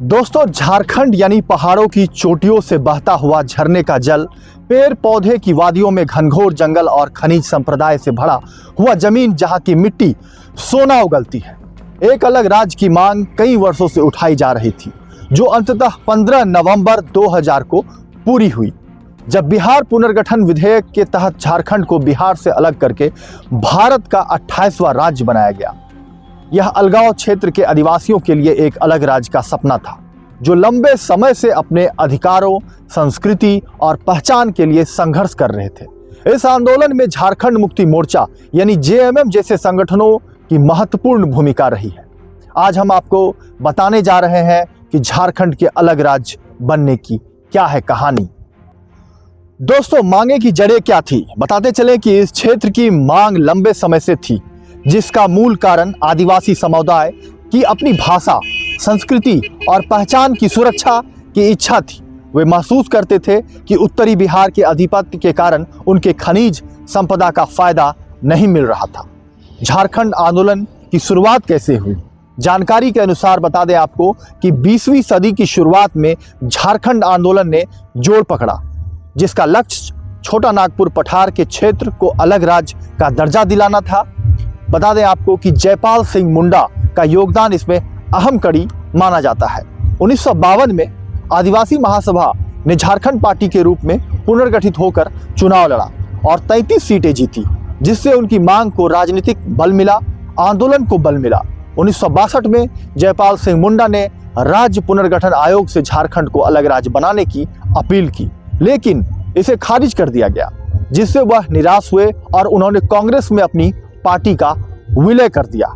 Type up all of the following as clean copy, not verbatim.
दोस्तों, झारखंड यानी पहाड़ों की चोटियों से बहता हुआ झरने का जल, पेड़ पौधे की वादियों में घनघोर जंगल और खनिज संप्रदाय से भरा हुआ जमीन जहां की मिट्टी सोना उगलती है। एक अलग राज्य की मांग कई वर्षों से उठाई जा रही थी, जो अंततः 15 नवंबर 2000 को पूरी हुई, जब बिहार पुनर्गठन विधेयक के तहत झारखंड को बिहार से अलग करके भारत का 28वां राज्य बनाया गया। यह अलगाव क्षेत्र के आदिवासियों के लिए एक अलग राज्य का सपना था, जो लंबे समय से अपने अधिकारों, संस्कृति और पहचान के लिए संघर्ष कर रहे थे। इस आंदोलन में झारखंड मुक्ति मोर्चा यानी जेएमएम जैसे संगठनों की महत्वपूर्ण भूमिका रही है। आज हम आपको बताने जा रहे हैं कि झारखंड के अलग राज्य बनने की क्या है कहानी। दोस्तों, मांगे की जड़ें क्या थी? बताते चले कि इस क्षेत्र की मांग लंबे समय से थी, जिसका मूल कारण आदिवासी समुदाय की अपनी भाषा, संस्कृति और पहचान की सुरक्षा की इच्छा थी। वे महसूस करते थे कि उत्तरी बिहार के आधिपत्य के कारण उनके खनिज संपदा का फायदा नहीं मिल रहा था। झारखंड आंदोलन की शुरुआत कैसे हुई? जानकारी के अनुसार बता दें आपको कि 20वीं सदी की शुरुआत में झारखंड आंदोलन ने जोर पकड़ा, जिसका लक्ष्य छोटा नागपुर पठार के क्षेत्र को अलग राज्य का दर्जा दिलाना था। बता दें आपको कि जयपाल सिंह मुंडा का योगदान इसमें अहम कड़ी माना जाता है। 1952 में आदिवासी महासभा ने झारखंड पार्टी के रूप में पुनर्गठित होकर चुनाव लड़ा और 33 सीटें जीती, जिससे उनकी मांग को राजनीतिक बल मिला, आंदोलन को बल मिला। 1962 में जयपाल सिंह मुंडा ने राज्य पुनर्गठन आयोग से झारखंड को अलग राज्य बनाने की अपील की, लेकिन इसे खारिज कर दिया गया, जिससे वह निराश हुए और उन्होंने कांग्रेस में अपनी पार्टी का विलय कर दिया।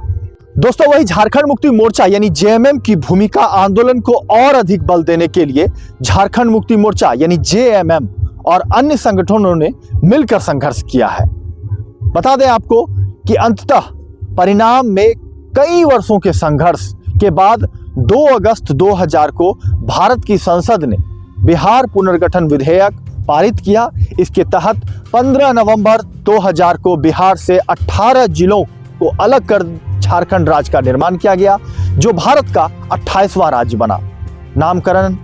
दोस्तों, वही झारखंड मुक्ति मोर्चा यानी जेएमएम की भूमिका आंदोलन को और अधिक बल देने के लिए झारखंड मुक्ति मोर्चा यानी जेएमएम और अन्य संगठनों ने मिलकर संघर्ष किया है। बता दें आपको कि अंततः परिणाम में कई वर्षों के संघर्ष के बाद 2 अगस्त 2000 को भारत की संसद ने बिहार पुनर्गठन विधेयक पारित किया। इसके तहत 15 नवंबर 2000 को बिहार से 18 जिलों को अलग कर झारखंड राज्य का निर्माण किया गया, जो भारत का 28वां राज्य बना। नामकरण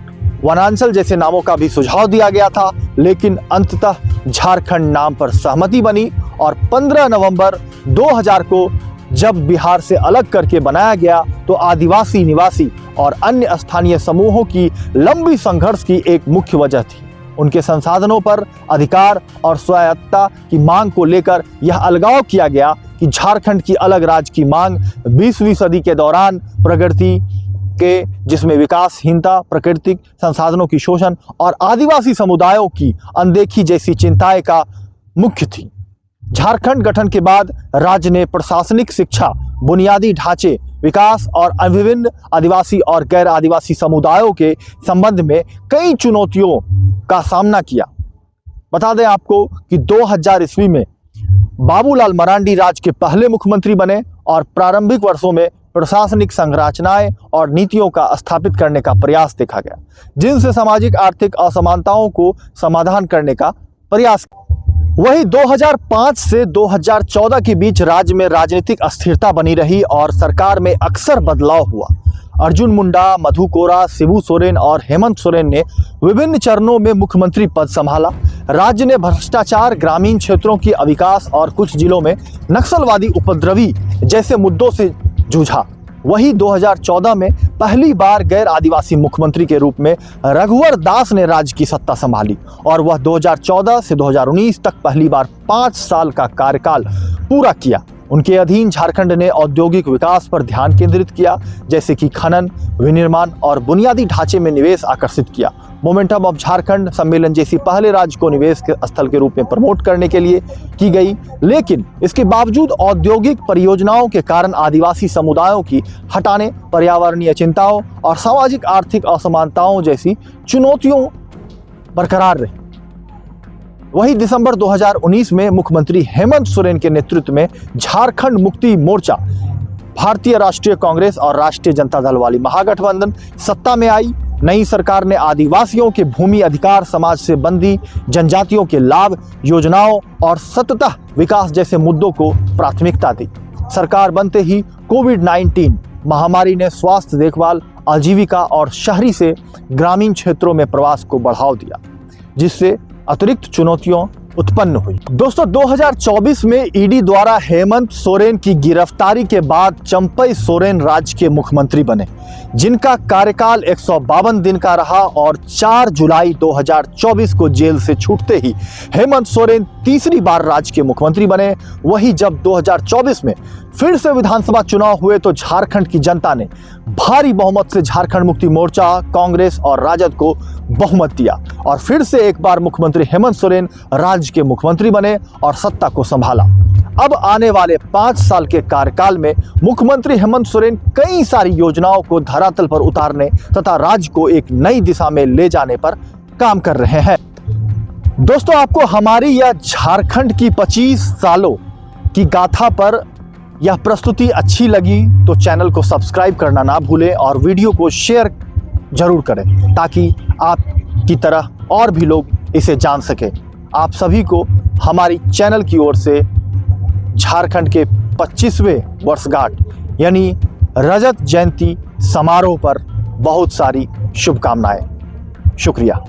वनांचल जैसे नामों का भी सुझाव दिया गया था, लेकिन अंततः झारखंड नाम पर सहमति बनी और 15 नवंबर 2000 को जब बिहार से अलग करके बनाया गया, तो आदिवासी निवासी और अन्य स्थानीय समूहों की लंबी संघर्ष की एक मुख्य वजह थी उनके संसाधनों पर अधिकार और स्वायत्तता की मांग को लेकर यह अलगाव किया गया कि झारखंड की अलग राज्य की मांग 20वीं सदी के दौरान प्रगति के, जिसमें विकासहीनता, प्राकृतिक संसाधनों की शोषण और आदिवासी समुदायों की अनदेखी जैसी चिंताएं का मुख्य थी। झारखंड गठन के बाद राज्य ने प्रशासनिक, शिक्षा, बुनियादी ढांचे, विकास और विभिन्न आदिवासी और गैर आदिवासी समुदायों के संबंध में कई चुनौतियों का सामना किया। बता दें आपको कि 2000 ईस्वी में बाबूलाल मरांडी राज्य के पहले मुख्यमंत्री बने और प्रारंभिक वर्षों में प्रशासनिक संरचनाएं और नीतियों का स्थापित करने का प्रयास देखा गया, जिनसे सामाजिक आर्थिक असमानताओं को समाधान करने का प्रयास। वही 2005 से 2014 के बीच राज्य में राजनीतिक अस्थिरता बनी रही और सरकार में अक्सर बदलाव हुआ। अर्जुन मुंडा, मधु कोरा, शिबू सोरेन और हेमंत सोरेन ने विभिन्न चरणों में मुख्यमंत्री पद संभाला। राज्य ने भ्रष्टाचार, ग्रामीण क्षेत्रों की अविकास और कुछ जिलों में नक्सलवादी उपद्रवी जैसे मुद्दों से जूझा। वही 2014 में पहली बार गैर आदिवासी मुख्यमंत्री के रूप में रघुवर दास ने राज्य की सत्ता संभाली और वह 2014 से 2019 तक पहली बार 5 साल का कार्यकाल पूरा किया। उनके अधीन झारखंड ने औद्योगिक विकास पर ध्यान केंद्रित किया, जैसे कि खनन, विनिर्माण और बुनियादी ढांचे में निवेश आकर्षित किया। मोमेंटम ऑफ झारखंड सम्मेलन जैसी पहले राज्य को निवेश के स्थल के रूप में प्रमोट करने के लिए की गई, लेकिन इसके बावजूद औद्योगिक परियोजनाओं के कारण आदिवासी समुदायों की हटाने, पर्यावरणीय चिंताओं और सामाजिक आर्थिक असमानताओं जैसी चुनौतियों बरकरार रही। वही दिसंबर 2019 में मुख्यमंत्री हेमंत सोरेन के नेतृत्व में झारखंड मुक्ति मोर्चा, भारतीय राष्ट्रीय कांग्रेस और राष्ट्रीय जनता दल वाली महागठबंधन सत्ता में आई। नई सरकार ने आदिवासियों के भूमि अधिकार, समाज से बंदी जनजातियों के लाभ, योजनाओं और सतत विकास जैसे मुद्दों को प्राथमिकता दी। सरकार बनते ही कोविड-19 महामारी ने स्वास्थ्य देखभाल, आजीविका और शहरी से ग्रामीण क्षेत्रों में प्रवास को बढ़ावा दिया, जिससे अतिरिक्त चुनौतियां उत्पन्न हुई। दोस्तों, 2024 में ईडी द्वारा हेमंत सोरेन की गिरफ्तारी के बाद चंपई सोरेन राज्य के मुख्यमंत्री बने, जिनका कार्यकाल 152 दिन का रहा और 4 जुलाई 2024 को जेल से छूटते ही हेमंत सोरेन तीसरी बार राज्य के मुख्यमंत्री बने। वहीं जब 2024 में फिर से विधानसभा चुनाव हुए तो झारखंड की जनता ने भारी बहुमत से झारखंड मुक्ति मोर्चा, कांग्रेस और राजद को बहुमत दिया और फिर से एक बार मुख्यमंत्री हेमंत सोरेन राज्य के मुख्यमंत्री बने और सत्ता को संभाला। अब आने वाले 5 साल के कार्यकाल में मुख्यमंत्री हेमंत सोरेन कई सारी योजनाओं को धरातल पर उतारने तथा राज्य को एक नई दिशा में ले जाने पर काम कर रहे हैं। दोस्तों, आपको हमारी यह झारखंड की 25 सालों की गाथा पर यह प्रस्तुति अच्छी लगी तो चैनल को सब्सक्राइब करना ना भूलें और वीडियो को शेयर जरूर करें ताकि आप की तरह और भी लोग इसे जान सकें। आप सभी को हमारी चैनल की ओर से झारखंड के 25वें वर्षगांठ यानी रजत जयंती समारोह पर बहुत सारी शुभकामनाएं। शुक्रिया।